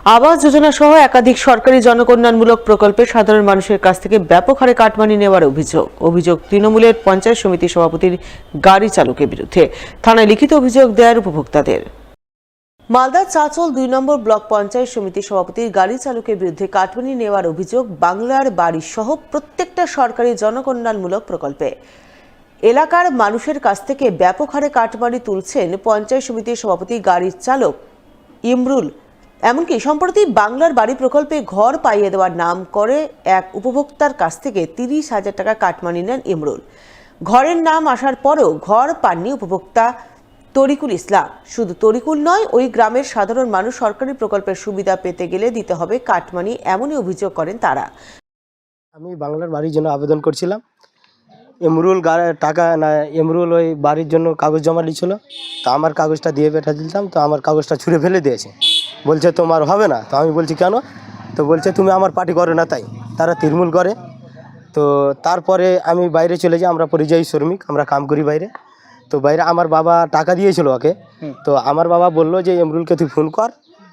আবাস যোজনা সহ একাধিক সরকারি জনকল্যাণমূলক প্রকল্পে সাধারণ মানুষের কাছ থেকে ব্যাপক হারে কাটমানি নেওয়ার অভিযোগ তৃণমূলের পঞ্চায়েত সমিতি সভাপতির গাড়ি চালকের বিরুদ্ধে। থানায় লিখিত অভিযোগ দেয়ার উপভোক্তাদের। মালদার চাঁচল ২ নম্বর ব্লক পঞ্চায়েত সমিতির সভাপতির গাড়ি চালকের বিরুদ্ধে কাটমানি নেওয়ার অভিযোগ বাংলার বাড়ি সহ প্রত্যেকটা সরকারি জনকল্যাণমূলক প্রকল্পে। এলাকার মানুষের কাছ থেকে ব্যাপক হারে কাটমানি তুলছেন পঞ্চায়েত সমিতির সভাপতি গাড়ির চালক ইমরুল। এমনকি সম্প্রতি বাংলার বাড়ি প্রকল্পে ঘর পাইয়ে দেওয়ার নাম করে এক উপভোক্তার কাছ থেকে ৩০,০০০ টাকা কাটমানি নেন ইমরুল। ঘরের নাম আসার পরেও ঘর পাননি উপভোক্তা তরিকুল ইসলাম। শুধু তরিকুল নয়, ওই গ্রামের সাধারণ মানুষ সরকারি প্রকল্পের সুবিধা পেতে গেলে দিতে হবে কাটমানি, এমনই অভিযোগ করেন তারা। আমি বাংলার বাড়ির জন্য আবেদন করছিলাম। এমরুল ওই বাড়ির জন্য কাগজ জমা নিয়েছিল, তো আমার কাগজটা দিয়ে পাঠা দিতাম, তো আমার কাগজটা ছুঁড়ে ফেলে দিয়েছে। বলছে তোমার হবে না। তো আমি বলছি কেন? তো বলছে তুমি আমার পার্টি করো না, তাই তারা তৃণমূল করে। তো তারপরে আমি বাইরে চলে যাই, আমরা পরিযায়ী শ্রমিক, আমরা কাম করি বাইরে। তো বাইরে আমার বাবা টাকা দিয়েছিল ওকে। তো আমার বাবা বললো যে এমরুলকে তুই ফোন কর,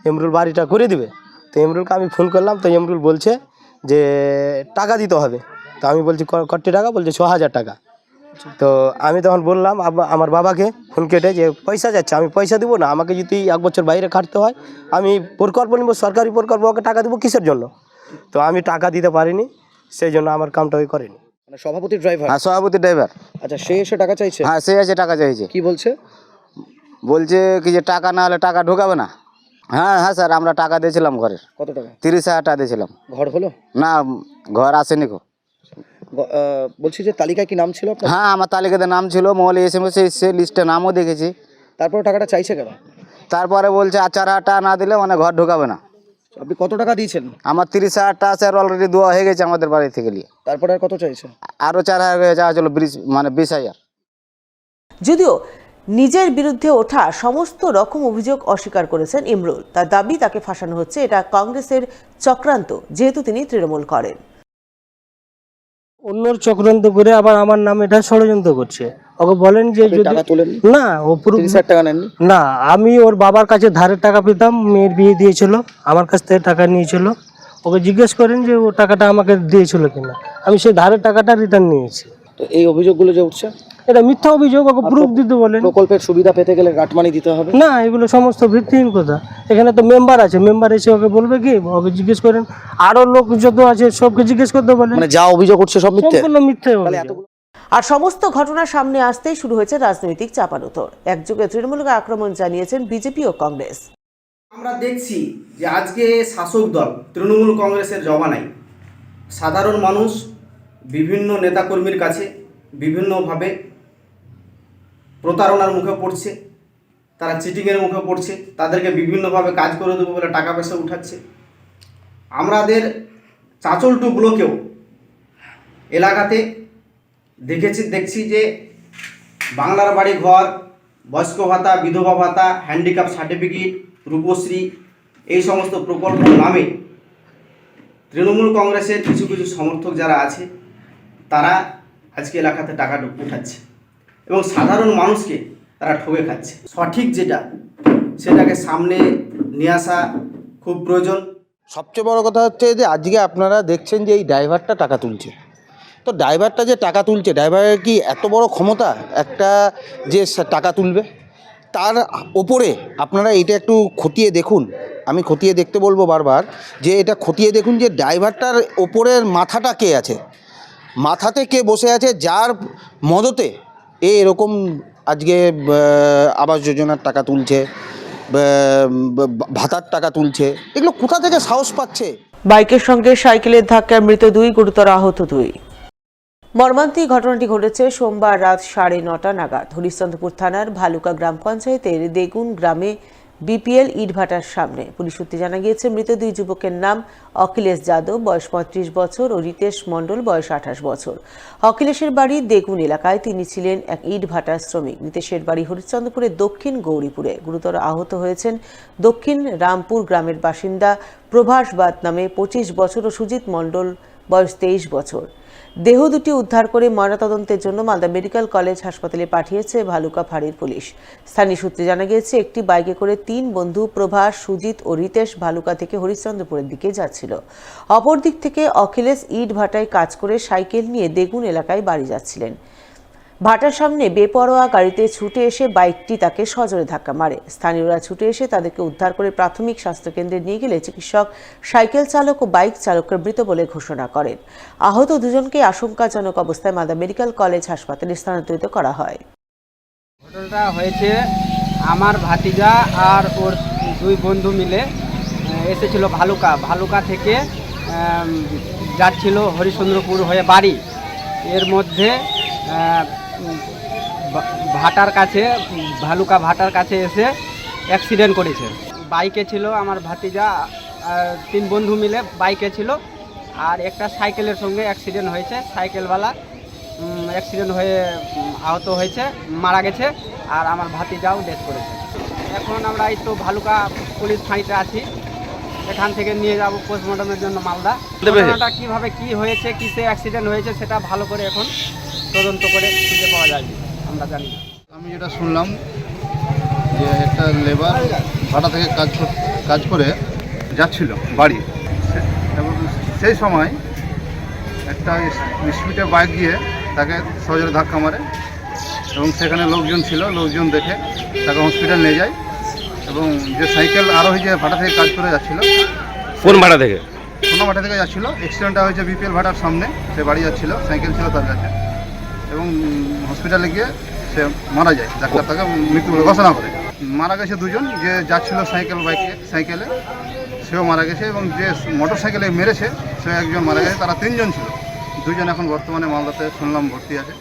এমরুল বাড়িটা করে দিবে। তো এমরুলকে আমি ফোন করলাম, তো এমরুল বলছে যে টাকা দিতে হবে। তো আমি বলছি কত টাকা? বলছে ৬,০০০ টাকা। তো আমি তখন বললাম আমার বাবাকে ফোন কেটে যে পয়সা যাচ্ছে, আমি পয়সা দিব না, আমাকে যদি ১ বছর বাইরে খাটতে হয় আমি প্রকল্প নিব, সরকারি প্রকল্প, ওকে টাকা দেবো কিসের জন্য? তো আমি টাকা দিতে পারিনি, সেই জন্য আমার কামটা ওই করেনি। সভাপতি ড্রাইভার? হ্যাঁ, সভাপতি ড্রাইভার। আচ্ছা, সে এসে টাকা চাইছে? হ্যাঁ, সে এসে টাকা চাইছে। কি বলছে? বলছে কি যে টাকা না হলে টাকা ঢোকাবে না। হ্যাঁ হ্যাঁ স্যার, আমরা টাকা দিয়েছিলাম ঘরের। কত টাকা? ৩০,০০০ টাকা দিয়েছিলাম। ঘর হলো না, ঘর আসেনি গো। বলছি যে তালিকায় কি নাম ছিল আপনার? হ্যাঁ, আমার তালিকাতে নাম ছিল, মোবাইলে SMS এসে লিস্টে নামও দেখেছি। তারপরে টাকাটা চাইছে কেন? তারপরে বলছে ৪,০০০ টাকা না দিলে মানে ঘর ঢোকাবে না। আপনি কত টাকা দিয়েছেন? আমার ৩০,০০০ টাকা স্যার অলরেডি দেওয়া হয়ে গেছে আমাদের বাড়ি থেকে নিয়ে। তারপরে আর কত চাইছে? আরও ৪,০০০ চাওয়া ছিল, ২০,০০০। যদিও নিজের বিরুদ্ধে ওঠা সমস্ত রকম অভিযোগ অস্বীকার করেছেন ইমরুল। তার দাবি তাকে ফাঁসানো হচ্ছে, এটা কংগ্রেসের চক্রান্ত, যেহেতু তিনি তৃণমূল করেন। অন্যর চক্রান্ত করে আবার আমার নাম এটা ষড়যন্ত্র করছে। ওকে বলেন যে আপনি যদি টাকা তোলেন? না, ও পুরো ৩০,০০০ টাকা নেননি? না, আমি ওর বাবার কাছে ধারের টাকা পেতাম, মেয়ের বিয়ে দিয়েছিল, আমার কাছ থেকে টাকা নিয়েছিল। ওকে জিজ্ঞেস করেন যে ও টাকাটা আমাকে দিয়েছিল কিনা, আমি সেই ধারের টাকাটা রিটার্ন নিয়েছি। তো এই অভিযোগগুলো যে উঠছে, এটা মিথ্যা অভিযোগ, ওকে প্রুফ দিতে বলেন। প্রকল্পের সুবিধা পেতে গেলে কাটমানি দিতে হবে না, এগুলো সমস্ত ভিত্তিহীন কথা। এখানে তো মেম্বার আছে, মেম্বার এসে ওকে বলবে কি, ওকে জিজ্ঞেস করেন। আরো লোক যত আছে সবকে জিজ্ঞেস করতে বলেন। মানে যা অভিযোগ উঠছে সব মিথ্যে? সম্পূর্ণ মিথ্যে তাহলে অভিযোগ। এতগুলো আর সমস্ত ঘটনা সামনে আসতেই শুরু হয়েছে রাজনৈতিক চাপানোতর। একযোগে তৃণমূলকে আক্রমণ জানিয়েছেন বিজেপি ও কংগ্রেস। আমরা দেখছি যে আজকে শাসক দল তৃণমূল কংগ্রেসের জমানায় সাধারণ মানুষ বিভিন্ন নেতাকর্মীর কাছে বিভিন্নভাবে প্রতারণার মুখে পড়ছে, তারা চিটিংয়ের মুখে পড়ছে, তাদেরকে বিভিন্নভাবে কাজ করে দেবো বলে টাকা পয়সা উঠাচ্ছে। আমাদের চাঁচল 2 ব্লকেও এলাকাতে দেখছি যে বাংলার বাড়ি ঘর, বয়স্ক ভাতা, বিধবা ভাতা, হ্যান্ডিক্যাপ সার্টিফিকেট, রূপশ্রী, এই সমস্ত প্রকল্পের নামে তৃণমূল কংগ্রেসের কিছু কিছু সমর্থক যারা আছে তারা আজকে এলাকাতে টাকা উঠাচ্ছে এবং সাধারণ মানুষকে তারা ঠকে খাচ্ছে। সঠিক যেটা সেটাকে সামনে নিয়ে আসা খুব প্রয়োজন। সবচেয়ে বড় কথা হচ্ছে যে আজকে আপনারা দেখছেন যে এই ড্রাইভারটা টাকা তুলছে। তো ড্রাইভারটা যে টাকা তুলছে, ড্রাইভারের কি এত বড় ক্ষমতা একটা যে টাকা তুলবে? তার ওপরে আপনারা এটা একটু খতিয়ে দেখুন, আমি খতিয়ে দেখতে বলবো বারবার, যে এটা খতিয়ে দেখুন যে ড্রাইভারটার ওপরের মাথাটা কে আছে, মাথাতে কে বসে আছে, যার মদতে এরকম আজকে আবাস যোজনার টাকা তুলছে, ভাতার টাকা তুলছে। এগুলো কোথা থেকে সাহস পাচ্ছে? বাইকের সঙ্গে সাইকেলের ধাক্কায় মৃত 2, গুরুতর আহত 2। মর্মান্তিক ঘটনাটি ঘটেছে সোমবার রাত 9:30 নাগাদ হরিশ্চন্দ্রপুর থানার ভালুকা গ্রাম পঞ্চায়েতের দেগুন গ্রামে বিপিএল ইটভাটার সামনে। পুলিশ সূত্রে জানা গিয়েছে, মৃত 2 যুবকের নাম অখিলেশ যাদব, বয়স 35 বছর, ও রিতেশ মণ্ডল, বয়স 28 বছর। অখিলেশের বাড়ি দেগুন এলাকায়, তিনি ছিলেন এক ইটভাটার শ্রমিক। রিতেশের বাড়ি হরিশ্চন্দ্রপুরের দক্ষিণ গৌরীপুরে। গুরুতর আহত হয়েছেন দক্ষিণ রামপুর গ্রামের বাসিন্দা প্রভাস বাদ নামে 25 বছর ও সুজিত মণ্ডল, বয়স 23 বছর। দেহ দুটি উদ্ধার করে ময়নাতদন্তের জন্য মালদা মেডিকেল কলেজ হাসপাতালে পাঠিয়েছে ভালুকা ফাঁড়ির পুলিশ। স্থানীয় সূত্রে জানা গিয়েছে, একটি বাইকে করে 3 বন্ধু প্রভাস, সুজিত ও রিতেশ ভালুকা থেকে হরিশ্চন্দ্রপুরের দিকে যাচ্ছিল। অপর দিক থেকে অখিলেশ ইট ভাটায় কাজ করে সাইকেল নিয়ে দেগুন এলাকায় বাড়ি যাচ্ছিলেন। ভাটার সামনে বেপরোয়া গাড়িতে ছুটে এসে বাইকটি তাকে সজোরে ধাক্কা মারে। স্থানীয়রা ছুটে এসে তাদেরকে উদ্ধার করে প্রাথমিক স্বাস্থ্যকেন্দ্রে নিয়ে গেলে চিকিৎসক সাইকেল চালক ও বাইক চালককে মৃত বলে ঘোষণা করেন। আহত দুজনকে আশঙ্কাজনক অবস্থায় মালদা মেডিকেল কলেজ হাসপাতালে স্থানান্তরিত করা হয়। ঘটনাটা হয়েছে, আমার ভাতিজা আর ওর 2 বন্ধু মিলে এসেছিল ভালুকা থেকে যাচ্ছিল হরিশ্চন্দ্রপুর হয়ে বাড়ি। এর মধ্যে ভাটার কাছে ভালুকা ভাটার কাছে এসে অ্যাক্সিডেন্ট করেছে। বাইকে ছিল আমার ভাতিজা, 3 বন্ধু মিলে বাইকে ছিল, আর একটা সাইকেলের সঙ্গে অ্যাক্সিডেন্ট হয়েছে। সাইকেলওয়ালা অ্যাক্সিডেন্ট হয়ে আহত হয়েছে, মারা গেছে, আর আমার ভাতিজাও ডেথ করেছে। এখন আমরা এই তো ভালুকা পুলিশ ফাঁড়িতে আছি, এখান থেকে নিয়ে যাব পোস্টমর্টমের জন্য মালদা। ঘটনাটা কীভাবে কী হয়েছে, কিসে অ্যাক্সিডেন্ট হয়েছে সেটা ভালো করে এখন তদন্ত করে খুঁজে পাওয়া যাবে, আমরা জানি না। আমি যেটা শুনলাম যে একটা লেবার ভাটা থেকে কাজ করে যাচ্ছিল বাড়ি, এবং সেই সময় একটা স্পিডে বাইক দিয়ে তাকে সজোরে ধাক্কা মারে, এবং সেখানে লোকজন ছিল, লোকজন দেখে তাকে হসপিটাল নিয়ে যায়। এবং যে সাইকেল আরোহী যে ভাটা থেকে কাজ করে যাচ্ছিল, কোন ভাড়া থেকে? কোনো ভাটা থেকে যাচ্ছিল, অ্যাক্সিডেন্টটা হয়েছে বিপিএল ভাটার সামনে, সে বাড়ি যাচ্ছিল, সাইকেল ছিল তার কাছে, এবং হসপিটালে গিয়ে সে মারা যায়। ডাক্তার তাকে মৃত্যু বলে ঘোষণা করে। মারা গেছে 2 জন, যে যাচ্ছিল সাইকেলে সেও মারা গেছে, এবং যে মোটর সাইকেলে মেরেছে সে একজন মারা গেছে। তারা 3 জন ছিল, 2 জন এখন বর্তমানে মালদাতে শুনলাম ভর্তি আছে।